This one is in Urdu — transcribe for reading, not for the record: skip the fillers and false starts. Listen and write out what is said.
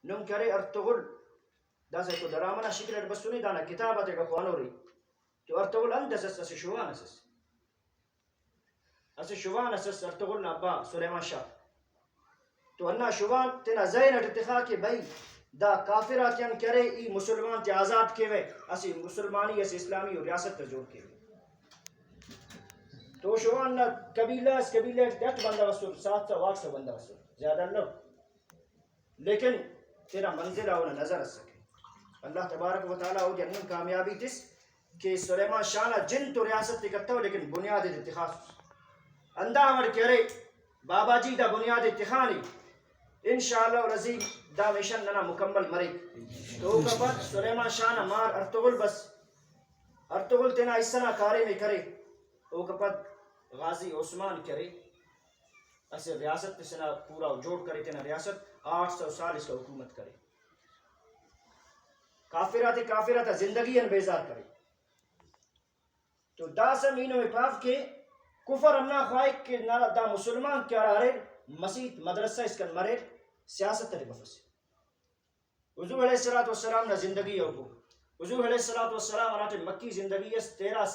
نم کرے ارتغل دا سے تو درامنا شکل بس سنی دانا کتابت کا خوانوری تو ارتغل اندس اس شوان اس شوان اس ارتغل نابا سلیمان شاہ تو انا شوان تینا زین اتخا کہ بھائی دا کافراتیان کرے ای مسلمان تی آزاد کے وے اسی مسلمانی اس اسلامی و ریاست پر جوڑ کے وے تو شوان نا قبیلہ اس قبیلہ ڈٹ بندہ وصول 700-800 بندہ وصول زیادہ نہ لیکن تیرا منزل آونا نظر اس سکے اللہ تبارک و تعالیٰ ہو جنم کامیابی تس کہ سلیمان شاہ نا جن تو ریاست تکتا ہو لیکن بنیاد اتخاص اندہ عمر کرے بابا جی دا بنیاد اتخانی انشاءاللہ رضی دا مشن ننا مکمل مری تو کا بعد سلیمان شاہ نا مار ارتغل بس ارتغل تینا اس سنہ کارے میں کرے او کا بعد غازی عثمان کرے اسے ریاست سنا پورا جوڑ کرے تینا ریاست 800 سال اس کا حکومت کرے کافرات زندگی ان بیزار کرے تو دا سمینو میں پاف کے کفر امنا خواہی کہ دا مسلمان کیا رہے مسیح مدرسہ اس کا مرے سیاست تری بفس حضور علیہ السلام نا زندگی ہوگو حضور علیہ السلام مکی زندگی اس 13